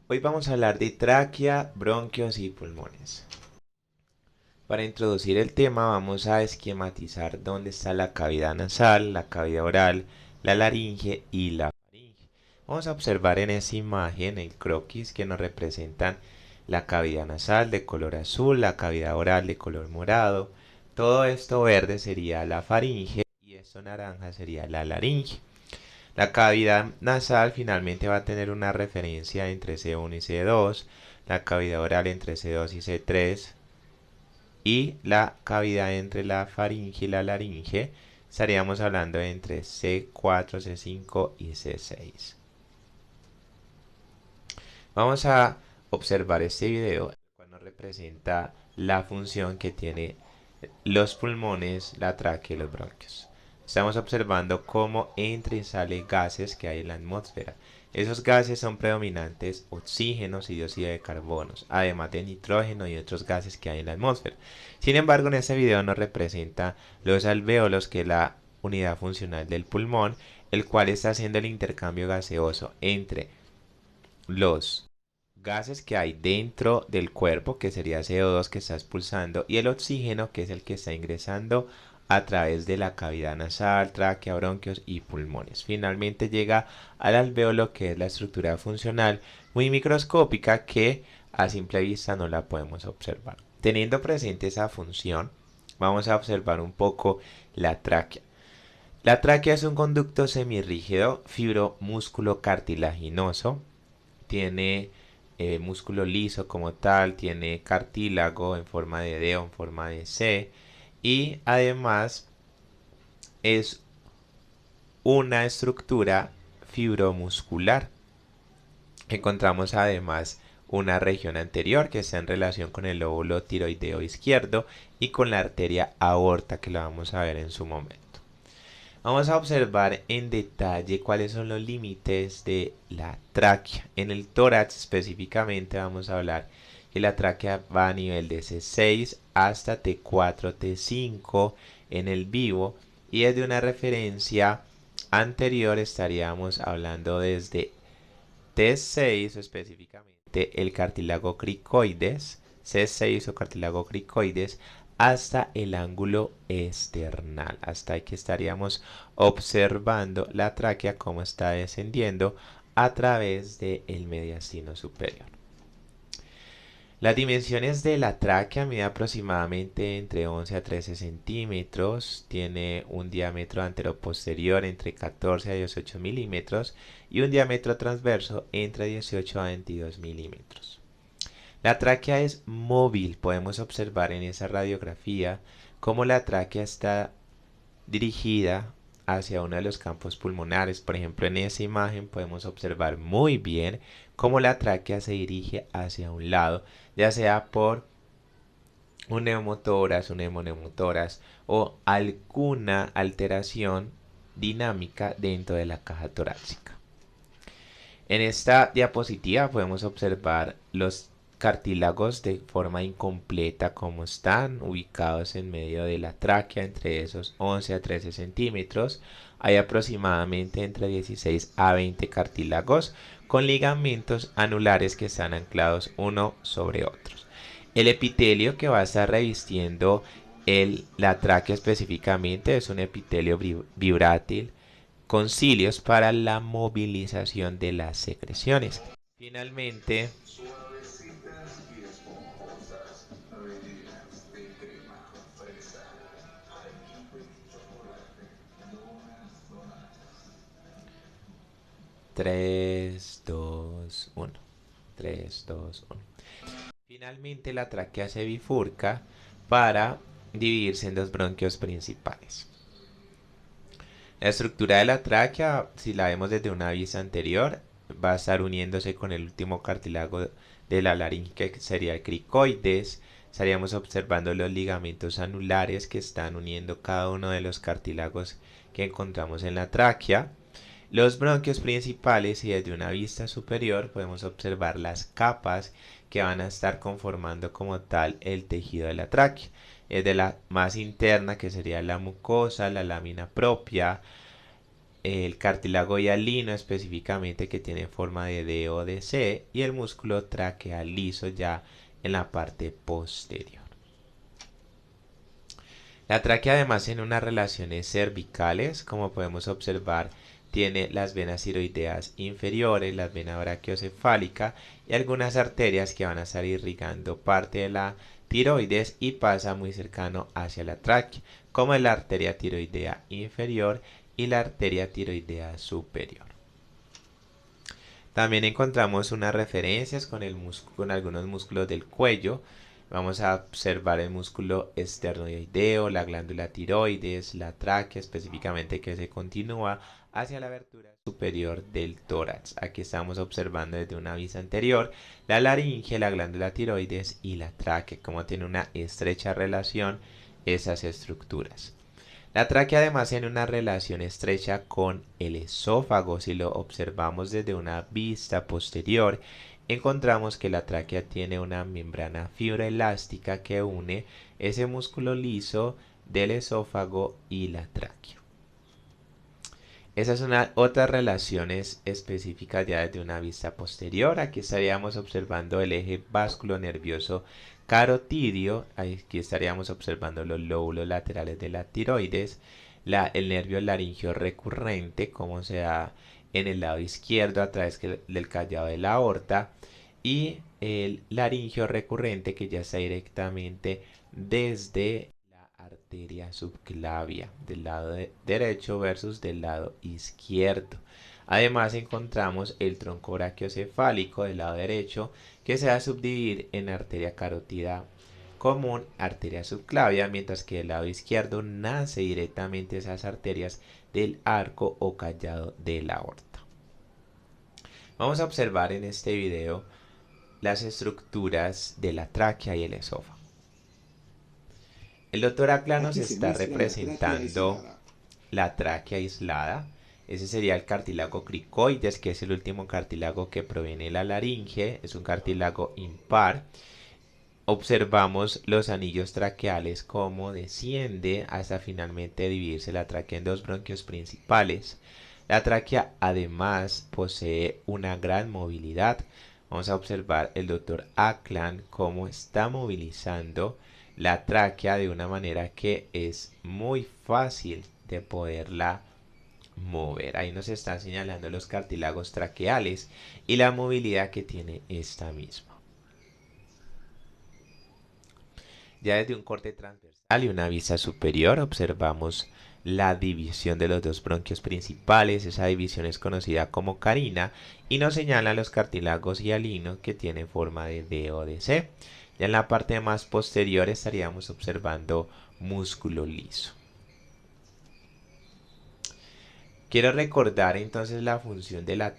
Hoy vamos a hablar de tráquea, bronquios y pulmones. Para introducir el tema vamos a esquematizar dónde está la cavidad nasal, la cavidad oral, la laringe y la faringe. Vamos a observar en esa imagen el croquis que nos representan la cavidad nasal de color azul, la cavidad oral de color morado. Todo esto verde sería la faringe y esto naranja sería la laringe. La cavidad nasal finalmente va a tener una referencia entre C1 y C2, la cavidad oral entre C2 y C3 y la cavidad entre la faringe y la laringe estaríamos hablando entre C4, C5 y C6. Vamos a observar este video, el cual nos representa la función que tiene los pulmones, la tráquea y los bronquios. Estamos observando cómo entra y sale gases que hay en la atmósfera. Esos gases son predominantes oxígenos y dióxido de carbono, además de nitrógeno y otros gases que hay en la atmósfera. Sin embargo, en este video nos representa los alvéolos, que es la unidad funcional del pulmón, el cual está haciendo el intercambio gaseoso entre los gases que hay dentro del cuerpo, que sería CO2 que está expulsando, y el oxígeno, que es el que está ingresando a través de la cavidad nasal, tráquea, bronquios y pulmones. Finalmente llega al alvéolo, que es la estructura funcional muy microscópica que a simple vista no la podemos observar. Teniendo presente esa función, vamos a observar un poco la tráquea. La tráquea es un conducto semirrígido fibromúsculo cartilaginoso. Tiene músculo liso como tal, tiene cartílago en forma de D o en forma de C, y además es una estructura fibromuscular. Encontramos además una región anterior que está en relación con el lóbulo tiroideo izquierdo y con la arteria aorta, que la vamos a ver en su momento. Vamos a observar en detalle cuáles son los límites de la tráquea. En el tórax específicamente vamos a hablar que la tráquea va a nivel de C6 hasta T4, T5 en el vivo, y desde una referencia anterior estaríamos hablando desde T6 o específicamente el cartílago cricoides, C6 o cartílago cricoides, hasta el ángulo esternal. Hasta aquí estaríamos observando la tráquea cómo está descendiendo a través del mediastino superior. Las dimensiones de la tráquea mide aproximadamente entre 11 a 13 centímetros, tiene un diámetro anteroposterior entre 14 a 18 milímetros y un diámetro transverso entre 18 a 22 milímetros. La tráquea es móvil, podemos observar en esa radiografía cómo la tráquea está dirigida hacia uno de los campos pulmonares. Por ejemplo, en esa imagen podemos observar muy bien cómo la tráquea se dirige hacia un lado, ya sea por un neumotórax, un hemoneumotórax o alguna alteración dinámica dentro de la caja torácica. En esta diapositiva podemos observar los cartílagos de forma incompleta, como están ubicados en medio de la tráquea, entre esos 11 a 13 centímetros. Hay aproximadamente entre 16 a 20 cartílagos con ligamentos anulares que están anclados uno sobre otros. El epitelio que va a estar revistiendo la tráquea específicamente es un epitelio vibrátil con cilios para la movilización de las secreciones. Finalmente, 3, 2, 1. 3, 2, 1. Finalmente, la tráquea se bifurca para dividirse en dos bronquios principales. La estructura de la tráquea, si la vemos desde una vista anterior, va a estar uniéndose con el último cartílago de la laringe, que sería el cricoides. Estaríamos observando los ligamentos anulares que están uniendo cada uno de los cartílagos que encontramos en la tráquea. Los bronquios principales, y desde una vista superior podemos observar las capas que van a estar conformando como tal el tejido de la tráquea. De la más interna, que sería la mucosa, la lámina propia, el cartílago hialino específicamente, que tiene forma de D o de C, y el músculo traqueal liso ya en la parte posterior. La tráquea además tiene unas relaciones cervicales, como podemos observar, tiene las venas tiroideas inferiores, la vena brachiocefálica y algunas arterias que van a estar irrigando parte de la tiroides y pasa muy cercano hacia la tráquea, como es la arteria tiroidea inferior y la arteria tiroidea superior. También encontramos unas referencias con algunos músculos del cuello. Vamos a observar el músculo esternoideo, la glándula tiroides, la tráquea específicamente, que se continúa hacia la abertura superior del tórax. Aquí estamos observando desde una vista anterior la laringe, la glándula tiroides y la tráquea, como tiene una estrecha relación esas estructuras. La tráquea además tiene una relación estrecha con el esófago. Si lo observamos desde una vista posterior, encontramos que la tráquea tiene una membrana fibroelástica que une ese músculo liso del esófago y la tráquea. Esas son otras relaciones específicas ya desde una vista posterior. Aquí estaríamos observando el eje vasculonervioso carotidio. Aquí estaríamos observando los lóbulos laterales de la tiroides. El nervio laringio recurrente, como se da en el lado izquierdo a través del callado de la aorta. Y el laringio recurrente, que ya está directamente desde arteria subclavia del lado derecho versus del lado izquierdo. Además encontramos el tronco brachiocefálico del lado derecho, que se va a subdividir en arteria carótida común, arteria subclavia, mientras que del lado izquierdo nace directamente esas arterias del arco o callado de la aorta. Vamos a observar en este video las estructuras de la tráquea y el esófago. El doctor Akla nos está representando la tráquea aislada. Ese sería el cartílago cricoides, que es el último cartílago que proviene de la laringe. Es un cartílago impar. Observamos los anillos traqueales, cómo desciende hasta finalmente dividirse la tráquea en dos bronquios principales. La tráquea además posee una gran movilidad. Vamos a observar el doctor Aklan cómo está movilizando la tráquea de una manera que es muy fácil de poderla mover. Ahí nos están señalando los cartílagos traqueales y la movilidad que tiene esta misma. Ya desde un corte transversal y una vista superior observamos la división de los dos bronquios principales. Esa división es conocida como carina y nos señala los cartílagos hialinos, que tienen forma de D o de C. Ya en la parte más posterior estaríamos observando músculo liso. Quiero recordar entonces la función de la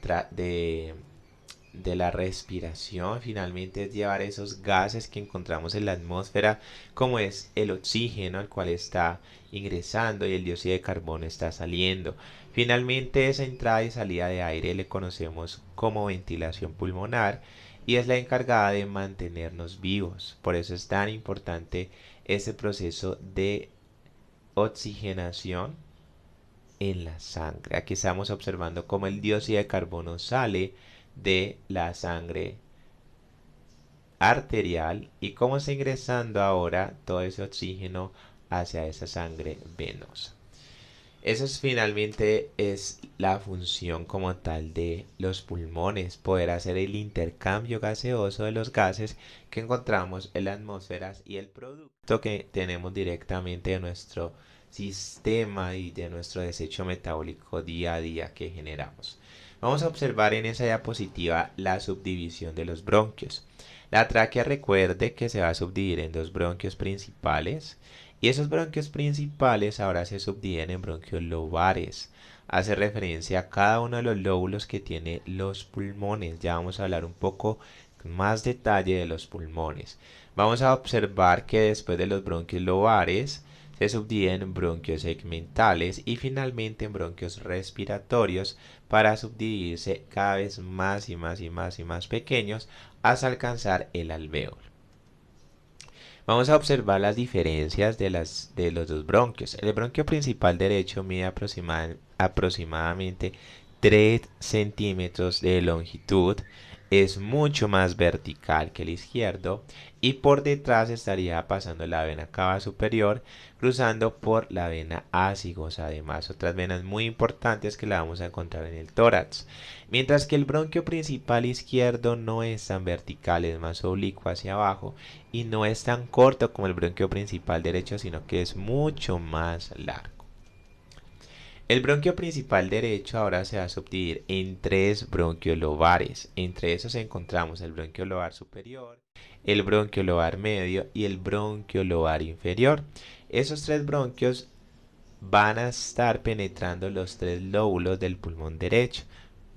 respiración. Finalmente es llevar esos gases que encontramos en la atmósfera, como es el oxígeno, al cual está ingresando, y el dióxido de carbono está saliendo. Finalmente esa entrada y salida de aire le conocemos como ventilación pulmonar y es la encargada de mantenernos vivos. Por eso es tan importante este proceso de oxigenación en la sangre. Aquí estamos observando cómo el dióxido de carbono sale de la sangre arterial y cómo está ingresando ahora todo ese oxígeno hacia esa sangre venosa. Eso finalmente es la función como tal de los pulmones, poder hacer el intercambio gaseoso de los gases que encontramos en la atmósfera y el producto que tenemos directamente de nuestro sistema y de nuestro desecho metabólico día a día que generamos. Vamos a observar en esa diapositiva la subdivisión de los bronquios. La tráquea, recuerde que se va a subdividir en dos bronquios principales y esos bronquios principales ahora se subdividen en bronquios lobares. Hace referencia a cada uno de los lóbulos que tiene los pulmones. Ya vamos a hablar un poco con más detalle de los pulmones. Vamos a observar que después de los bronquios lobares se subdividen en bronquios segmentales y finalmente en bronquios respiratorios, para subdividirse cada vez más y más pequeños hasta alcanzar el alvéolo. Vamos a observar las diferencias de los dos bronquios. El bronquio principal derecho mide aproximadamente 3 centímetros de longitud, es mucho más vertical que el izquierdo y por detrás estaría pasando la vena cava superior cruzando por la vena ácigos. Además, otras venas muy importantes que la vamos a encontrar en el tórax. Mientras que el bronquio principal izquierdo no es tan vertical, es más oblicuo hacia abajo y no es tan corto como el bronquio principal derecho, sino que es mucho más largo. El bronquio principal derecho ahora se va a subdividir en 3 bronquios lobares. Entre esos encontramos el bronquio lobar superior, el bronquio lobar medio y el bronquio lobar inferior. Esos 3 bronquios van a estar penetrando los 3 lóbulos del pulmón derecho: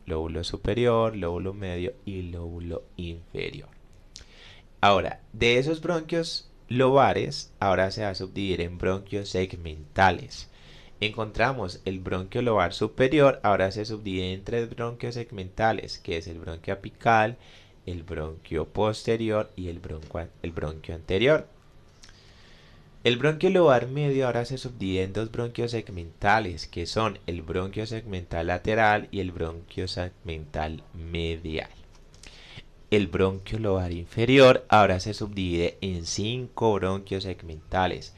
lóbulo superior, lóbulo medio y lóbulo inferior. Ahora, de esos bronquios lobares, ahora se va a subdividir en bronquios segmentales. Encontramos el bronquio lobar superior, ahora se subdivide en 3 bronquios segmentales, que es el bronquio apical, el bronquio posterior y el bronquio anterior. El bronquio lobar medio ahora se subdivide en 2 bronquios segmentales, que son el bronquio segmental lateral y el bronquio segmental medial. El bronquio lobar inferior ahora se subdivide en 5 bronquios segmentales.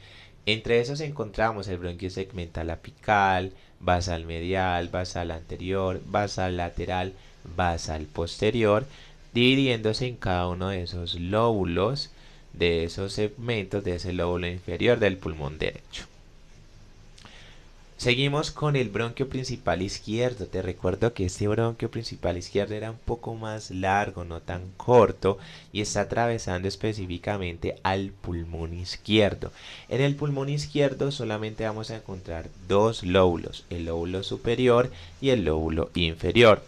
Entre esos encontramos el bronquio segmental apical, basal medial, basal anterior, basal lateral, basal posterior, dividiéndose en cada uno de esos lóbulos, de esos segmentos de ese lóbulo inferior del pulmón derecho. Seguimos con el bronquio principal izquierdo. Te recuerdo que este bronquio principal izquierdo era un poco más largo, no tan corto, y está atravesando específicamente al pulmón izquierdo. En el pulmón izquierdo solamente vamos a encontrar 2 lóbulos, el lóbulo superior y el lóbulo inferior.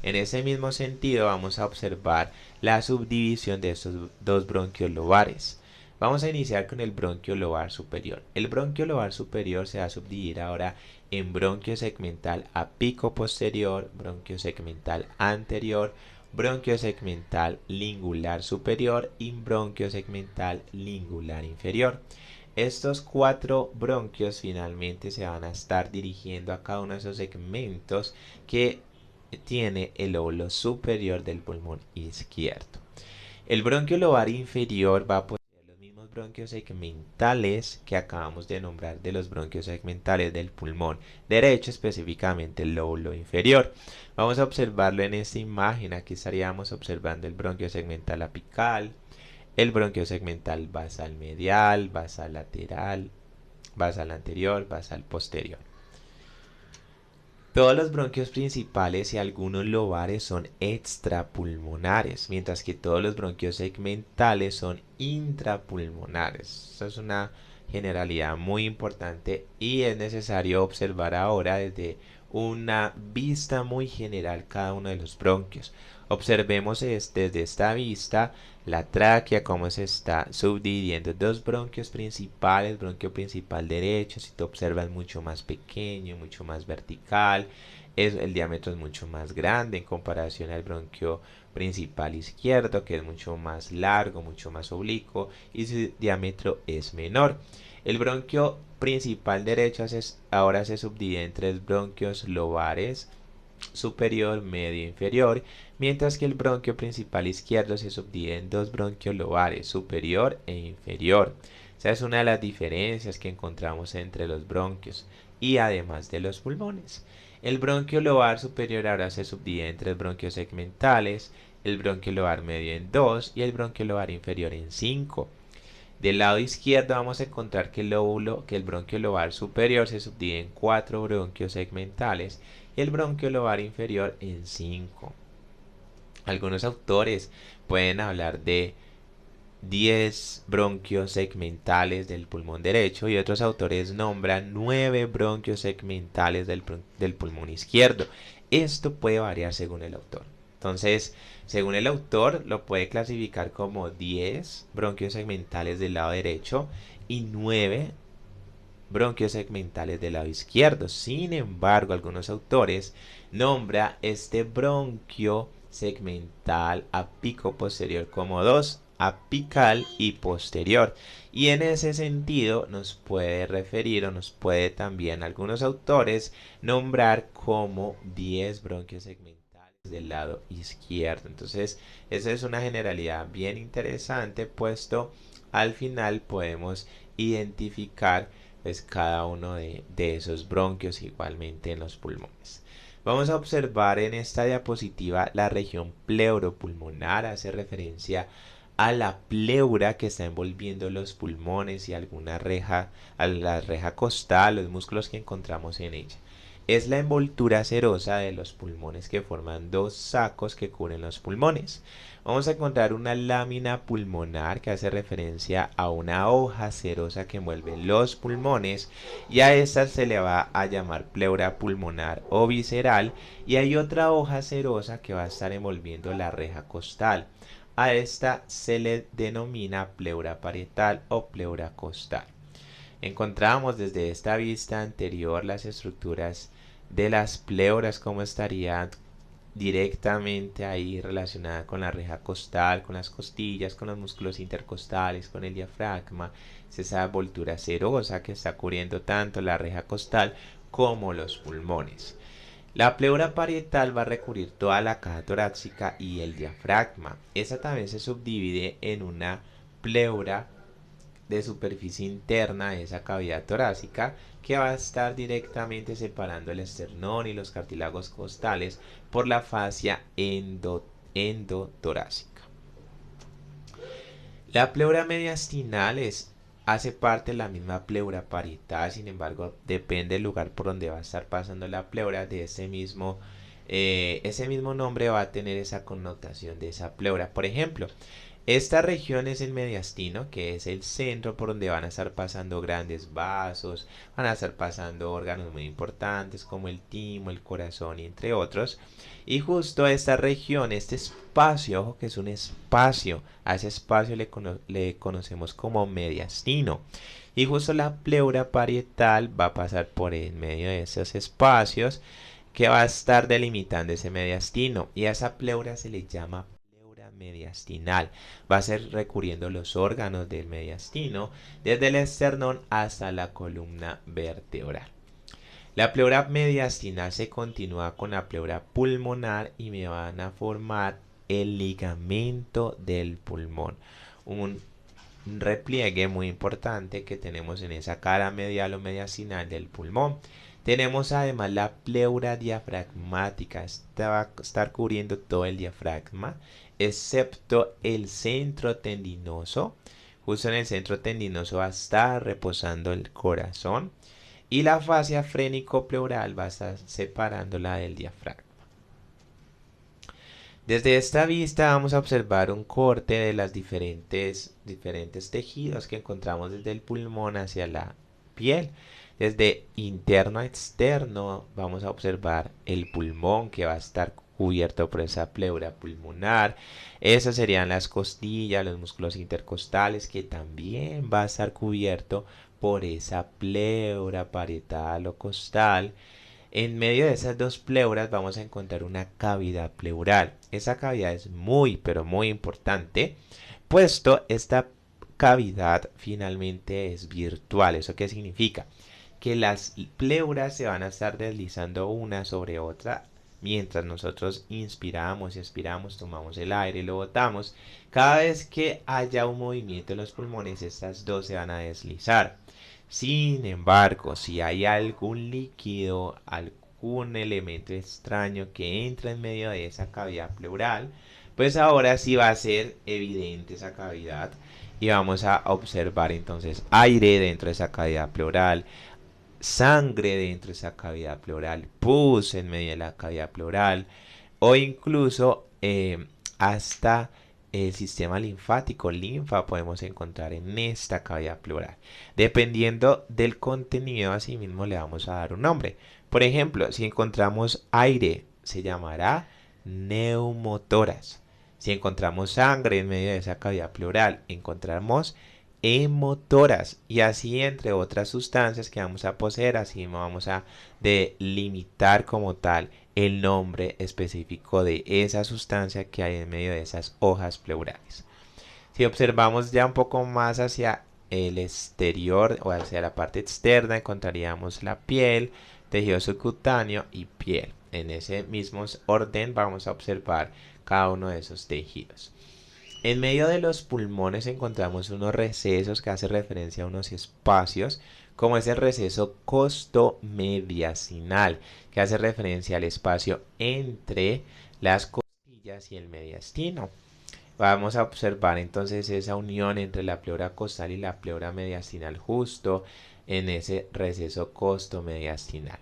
En ese mismo sentido vamos a observar la subdivisión de estos 2 bronquios lobares. Vamos a iniciar con el bronquio lobar superior. El bronquio lobar superior se va a subdividir ahora en bronquio segmental apico posterior, bronquio segmental anterior, bronquio segmental lingular superior y bronquio segmental lingular inferior. Estos 4 bronquios finalmente se van a estar dirigiendo a cada uno de esos segmentos que tiene el lóbulo superior del pulmón izquierdo. El bronquio lobar inferior va a poseer los mismos bronquios segmentales que acabamos de nombrar de los bronquios segmentales del pulmón derecho, específicamente el lóbulo inferior. Vamos a observarlo en esta imagen. Aquí estaríamos observando el bronquio segmental apical, el bronquio segmental basal medial, basal lateral, basal anterior, basal posterior. Todos los bronquios principales y algunos lobares son extrapulmonares, mientras que todos los bronquios segmentales son intrapulmonares. Esta es una generalidad muy importante y es necesario observar ahora desde una vista muy general cada uno de los bronquios. Observemos desde esta vista la tráquea, cómo se está subdividiendo. 2 bronquios principales, bronquio principal derecho, si tú observas, mucho más pequeño, mucho más vertical, el diámetro es mucho más grande en comparación al bronquio principal izquierdo, que es mucho más largo, mucho más oblicuo y su diámetro es menor. El bronquio principal derecho ahora se subdivide en 3 bronquios lobares, superior, medio e inferior, mientras que el bronquio principal izquierdo se subdivide en 2 bronquios lobares, superior e inferior. Esa es una de las diferencias que encontramos entre los bronquios y además de los pulmones. El bronquio lobar superior ahora se subdivide en 3 bronquios segmentales, el bronquio lobar medio en 2 y el bronquio lobar inferior en 5. Del lado izquierdo vamos a encontrar que el bronquio lobar superior se subdivide en 4 bronquios segmentales y el bronquio lobar inferior en 5. Algunos autores pueden hablar de 10 bronquios segmentales del pulmón derecho y otros autores nombran 9 bronquios segmentales del pulmón izquierdo. Esto puede variar según el autor. Entonces, según el autor, lo puede clasificar como 10 bronquios segmentales del lado derecho y 9 bronquios segmentales del lado izquierdo. Sin embargo, algunos autores nombran este bronquio segmental apico posterior como 2 apical y posterior. Y en ese sentido nos puede referir o nos puede también algunos autores nombrar como 10 bronquios segmentales del lado izquierdo. Entonces, esa es una generalidad bien interesante, puesto al final podemos identificar pues cada uno de esos bronquios igualmente en los pulmones. Vamos a observar en esta diapositiva la región pleuropulmonar, hace referencia a la pleura que está envolviendo los pulmones y alguna reja, a la reja costal, los músculos que encontramos en ella. Es la envoltura serosa de los pulmones que forman dos sacos que cubren los pulmones. Vamos a encontrar una lámina pulmonar que hace referencia a una hoja serosa que envuelve los pulmones y a esta se le va a llamar pleura pulmonar o visceral, y hay otra hoja serosa que va a estar envolviendo la reja costal. A esta se le denomina pleura parietal o pleura costal. Encontramos desde esta vista anterior las estructuras de las pleuras, como estarían directamente ahí relacionada con la reja costal, con las costillas, con los músculos intercostales, con el diafragma. Es esa envoltura serosa que está cubriendo tanto la reja costal como los pulmones. La pleura parietal va a recubrir toda la caja torácica y el diafragma. Esa también se subdivide en una pleura de superficie interna de esa cavidad torácica que va a estar directamente separando el esternón y los cartílagos costales por la fascia endotorácica. La pleura mediastinal hace parte de la misma pleura parietal, sin embargo depende del lugar por donde va a estar pasando la pleura, de ese mismo nombre va a tener esa connotación de esa pleura. Por ejemplo, esta región es el mediastino, que es el centro por donde van a estar pasando grandes vasos, van a estar pasando órganos muy importantes como el timo, el corazón y entre otros. Y justo esta región, este espacio, ojo que es un espacio, a ese espacio le conocemos como mediastino. Y justo la pleura parietal va a pasar por en medio de esos espacios que va a estar delimitando ese mediastino. Y a esa pleura se le llama mediastinal. Va a ser recurriendo los órganos del mediastino desde el esternón hasta la columna vertebral. La pleura mediastinal se continúa con la pleura pulmonar y me van a formar el ligamento del pulmón, un repliegue muy importante que tenemos en esa cara medial o mediastinal del pulmón. Tenemos además la pleura diafragmática, esta va a estar cubriendo todo el diafragma, excepto el centro tendinoso. Justo en el centro tendinoso va a estar reposando el corazón. Y la fascia frénico-pleural va a estar separándola del diafragma. Desde esta vista vamos a observar un corte de las diferentes tejidos que encontramos desde el pulmón hacia la piel. Desde interno a externo vamos a observar el pulmón que va a estar cubierto por esa pleura pulmonar. Esas serían las costillas, los músculos intercostales, que también va a estar cubierto por esa pleura parietal o costal. En medio de esas dos pleuras vamos a encontrar una cavidad pleural. Esa cavidad es muy, pero muy importante, puesto esta cavidad finalmente es virtual. ¿Eso qué significa? Que las pleuras se van a estar deslizando una sobre otra mientras nosotros inspiramos y expiramos, tomamos el aire y lo botamos. Cada vez que haya un movimiento en los pulmones, estas dos se van a deslizar. Sin embargo, si hay algún líquido, algún elemento extraño que entra en medio de esa cavidad pleural, pues ahora sí va a ser evidente esa cavidad y vamos a observar entonces aire dentro de esa cavidad pleural, sangre dentro de esa cavidad pleural, pus en medio de la cavidad pleural o incluso hasta el sistema linfático, linfa, podemos encontrar en esta cavidad pleural. Dependiendo del contenido, asimismo le vamos a dar un nombre. Por ejemplo, si encontramos aire, se llamará neumotórax. Si encontramos sangre en medio de esa cavidad pleural, encontramos hemotórax, y así entre otras sustancias que vamos a poseer. Así vamos a delimitar como tal el nombre específico de esa sustancia que hay en medio de esas hojas pleurales. Si observamos ya un poco más hacia el exterior o hacia la parte externa, encontraríamos la piel, tejido subcutáneo y piel. En ese mismo orden vamos a observar cada uno de esos tejidos. En medio de los pulmones encontramos unos recesos que hacen referencia a unos espacios, como es el receso costomediastinal, que hace referencia al espacio entre las costillas y el mediastino. Vamos a observar entonces esa unión entre la pleura costal y la pleura mediastinal justo en ese receso costomediastinal.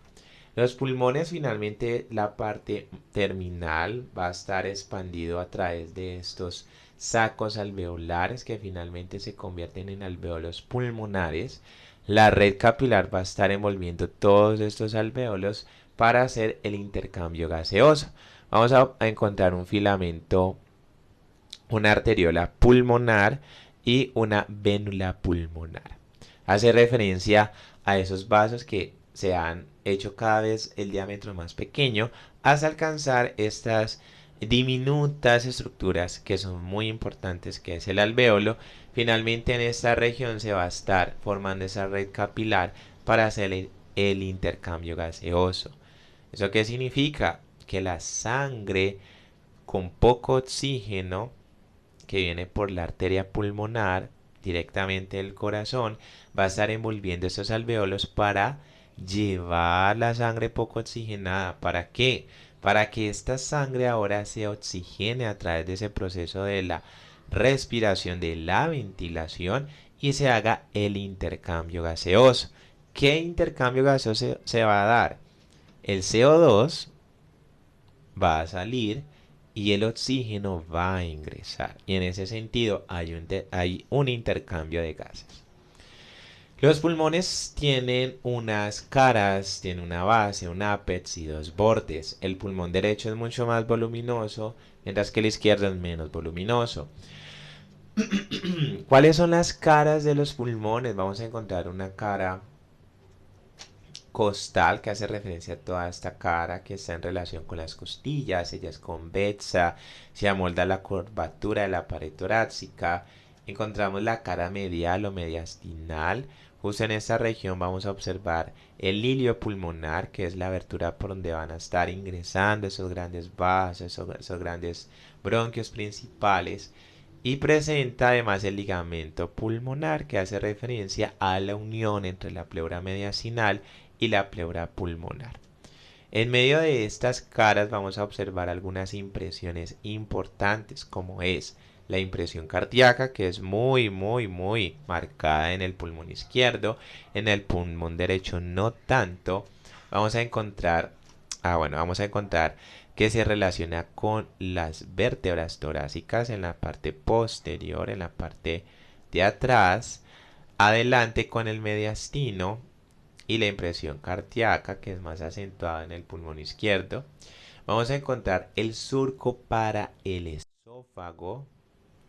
Los pulmones, finalmente la parte terminal va a estar expandido a través de estos sacos alveolares que finalmente se convierten en alveolos pulmonares. La red capilar va a estar envolviendo todos estos alveolos para hacer el intercambio gaseoso. Vamos a encontrar un filamento, una arteriola pulmonar y una vénula pulmonar. Hace referencia a esos vasos que se han hecho cada vez el diámetro más pequeño hasta alcanzar estas diminutas estructuras que son muy importantes, que es el alvéolo. Finalmente en esta región se va a estar formando esa red capilar para hacer el intercambio gaseoso. ¿Eso qué significa? Que la sangre con poco oxígeno que viene por la arteria pulmonar directamente del corazón va a estar envolviendo estos alveolos para llevar la sangre poco oxigenada. ¿Para qué? Para que esta sangre ahora se oxigene a través de ese proceso de la respiración, de la ventilación, y se haga el intercambio gaseoso. ¿Qué intercambio gaseoso se va a dar? El CO2 va a salir y el oxígeno va a ingresar. Y en ese sentido hay un intercambio de gases. Los pulmones tienen unas caras, tienen una base, un ápex y dos bordes. El pulmón derecho es mucho más voluminoso, mientras que el izquierdo es menos voluminoso. ¿Cuáles son las caras de los pulmones? Vamos a encontrar una cara costal, que hace referencia a toda esta cara que está en relación con las costillas. Ella es convexa, se amolda a la curvatura de la pared torácica. Encontramos la cara medial o mediastinal. Justo en esta región vamos a observar el hilio pulmonar, que es la abertura por donde van a estar ingresando esos grandes vasos, esos grandes bronquios principales. Y presenta además el ligamento pulmonar, que hace referencia a la unión entre la pleura mediastinal y la pleura pulmonar. En medio de estas caras vamos a observar algunas impresiones importantes, como es la impresión cardíaca, que es muy marcada en el pulmón izquierdo. En el pulmón derecho no tanto. Vamos a encontrar, vamos a encontrar que se relaciona con las vértebras torácicas en la parte posterior, en la parte de atrás, adelante con el mediastino, y la impresión cardíaca, que es más acentuada en el pulmón izquierdo. Vamos a encontrar el surco para el esófago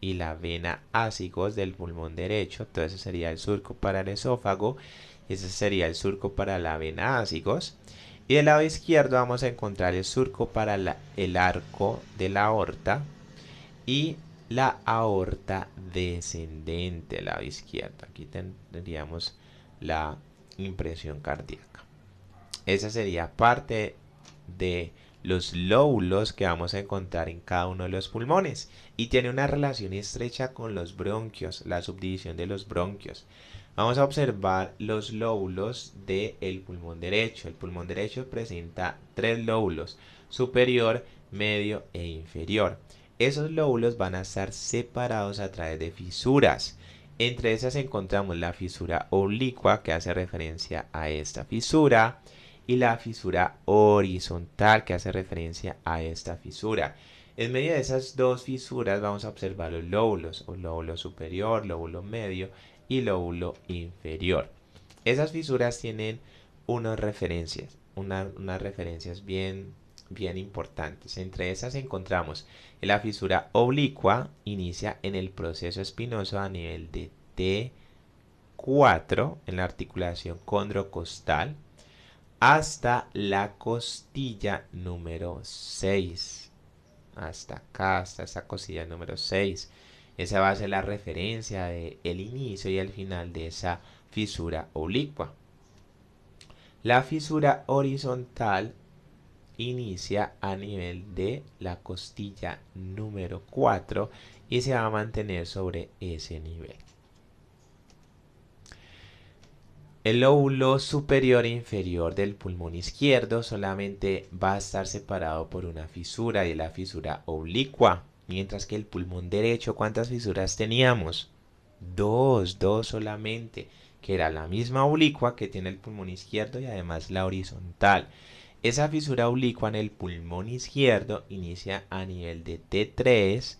y la vena ácigos del pulmón derecho. Entonces sería el surco para el esófago, ese sería el surco para la vena ácigos. Y del lado izquierdo vamos a encontrar el surco para el arco de la aorta y la aorta descendente del lado izquierdo. Aquí tendríamos la impresión cardíaca. Esa sería parte de los lóbulos que vamos a encontrar en cada uno de los pulmones, y tiene una relación estrecha con los bronquios, la subdivisión de los bronquios. Vamos a observar los lóbulos del pulmón derecho. El pulmón derecho presenta tres lóbulos: superior, medio e inferior. Esos lóbulos van a estar separados a través de fisuras. Entre esas encontramos la fisura oblicua, que hace referencia a esta fisura, y la fisura horizontal, que hace referencia a esta fisura. En medio de esas dos fisuras vamos a observar los lóbulos: o lóbulo superior, lóbulo medio y lóbulo inferior. Esas fisuras tienen unas referencias bien importantes. Entre esas encontramos la fisura oblicua, inicia en el proceso espinoso a nivel de T4 en la articulación condrocostal hasta la costilla número 6. Hasta acá, hasta esta costilla número 6. Esa va a ser la referencia de el inicio y el final de esa fisura oblicua. La fisura horizontal inicia a nivel de la costilla número 4 y se va a mantener sobre ese nivel. El lóbulo superior e inferior del pulmón izquierdo solamente va a estar separado por una fisura y la fisura oblicua, mientras que el pulmón derecho, ¿cuántas fisuras teníamos? Dos solamente, que era la misma oblicua que tiene el pulmón izquierdo y además la horizontal. Esa fisura oblicua en el pulmón izquierdo inicia a nivel de T3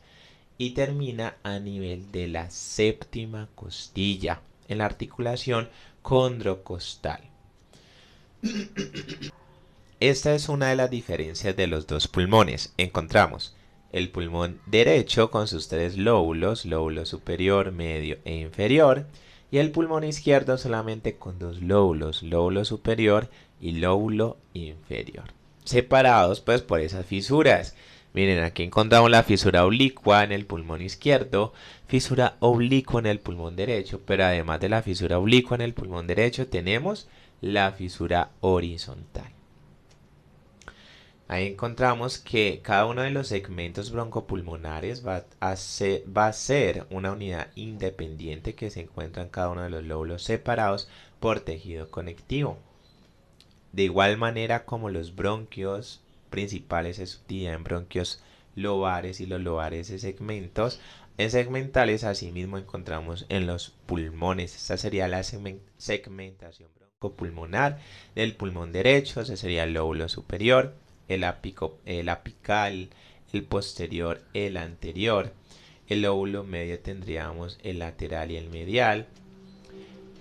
y termina a nivel de la séptima costilla, en la articulación condrocostal. Esta es una de las diferencias de los dos pulmones. Encontramos el pulmón derecho con sus tres lóbulos, lóbulo superior, medio e inferior, y el pulmón izquierdo solamente con dos lóbulos, lóbulo superior y lóbulo inferior, separados pues por esas fisuras. Miren, aquí encontramos la fisura oblicua en el pulmón izquierdo, fisura oblicua en el pulmón derecho, pero además de la fisura oblicua en el pulmón derecho tenemos la fisura horizontal. Ahí encontramos que cada uno de los segmentos broncopulmonares va a ser una unidad independiente que se encuentra en cada uno de los lóbulos separados por tejido conectivo. De igual manera como los bronquios principales se subdividen en bronquios lobares y los lobares en segmentales, asimismo encontramos en los pulmones. Esta sería la segmentación broncopulmonar del pulmón derecho. Ese sería el lóbulo superior, el apical, el posterior, el anterior. El lóbulo medio tendríamos el lateral y el medial.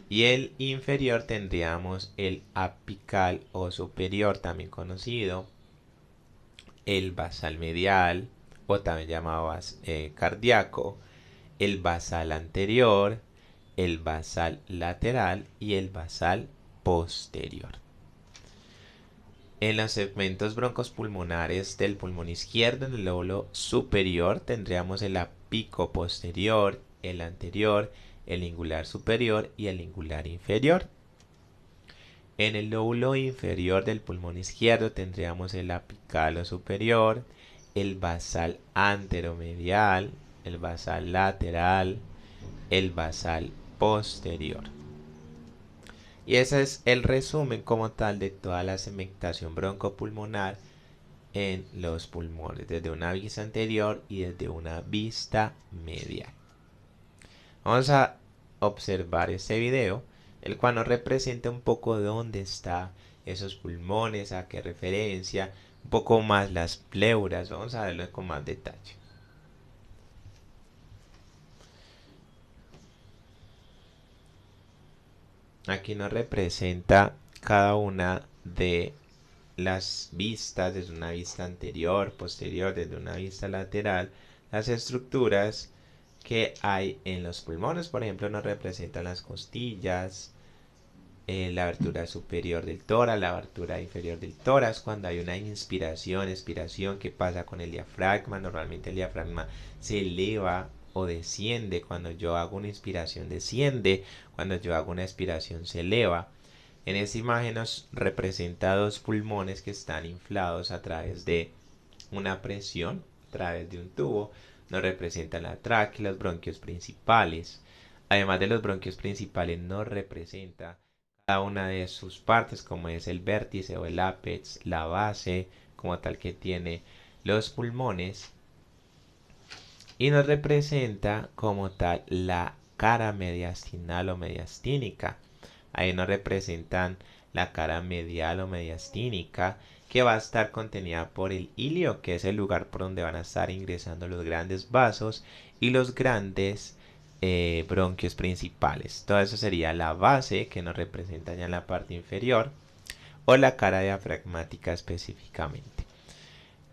Y el inferior tendríamos el apical o superior, también conocido, el basal medial o también llamado cardíaco, el basal anterior, el basal lateral y el basal posterior. En los segmentos broncopulmonares del pulmón izquierdo, en el lóbulo superior, tendríamos el apico posterior, el anterior, el ingular superior y el ingular inferior. En el lóbulo inferior del pulmón izquierdo tendríamos el apical superior, el basal anteromedial, el basal lateral, el basal posterior. Y ese es el resumen como tal de toda la segmentación broncopulmonar en los pulmones, desde una vista anterior y desde una vista medial. Vamos a observar este video, el cual nos representa un poco de dónde están esos pulmones, a qué referencia, un poco más las pleuras. Vamos a verlo con más detalle. Aquí nos representa cada una de las vistas, desde una vista anterior, posterior, desde una vista lateral, las estructuras que hay en los pulmones. Por ejemplo, nos representan las costillas, la abertura superior del tórax, la abertura inferior del tórax. Cuando hay una inspiración, expiración, ¿qué pasa con el diafragma? Normalmente el diafragma se eleva o desciende. Cuando yo hago una inspiración desciende, cuando yo hago una expiración se eleva. En esta imagen nos representa dos pulmones que están inflados a través de una presión, a través de un tubo. Nos representa la tráquea y los bronquios principales. Además de los bronquios principales nos representa cada una de sus partes, como es el vértice o el ápex, la base como tal que tiene los pulmones, y nos representa como tal la cara mediastinal o mediastínica. Ahí nos representan la cara medial o mediastínica, que va a estar contenida por el ilio, que es el lugar por donde van a estar ingresando los grandes vasos y los grandes bronquios principales. Todo eso sería la base, que nos representa ya en la parte inferior, o la cara diafragmática específicamente.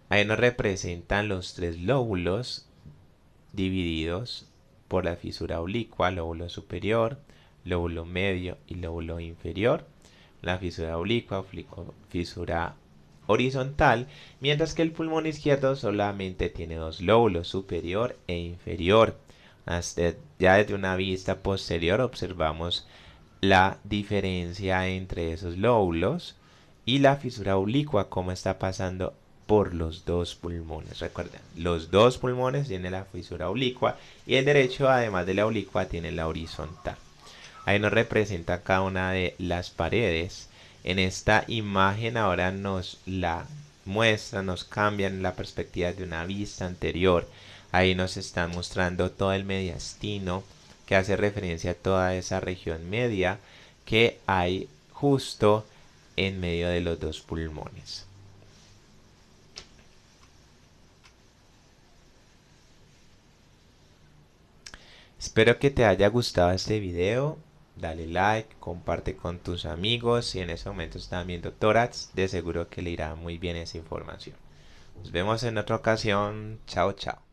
Ahí nos representan los tres lóbulos divididos por la fisura oblicua, lóbulo superior, lóbulo medio y lóbulo inferior. La fisura oblicua, fisura horizontal, mientras que el pulmón izquierdo solamente tiene dos lóbulos, superior e inferior. Ya desde una vista posterior observamos la diferencia entre esos lóbulos y la fisura oblicua, cómo está pasando por los dos pulmones. Recuerden, los dos pulmones tienen la fisura oblicua y el derecho, además de la oblicua, tiene la horizontal. Ahí nos representa cada una de las paredes. En esta imagen ahora nos la muestra, nos cambian la perspectiva de una vista anterior. Ahí nos están mostrando todo el mediastino, que hace referencia a toda esa región media que hay justo en medio de los dos pulmones. Espero que te haya gustado este video. Dale like, comparte con tus amigos. Si en ese momento están viendo tórax, de seguro que le irá muy bien esa información. Nos vemos en otra ocasión. Chao, chao.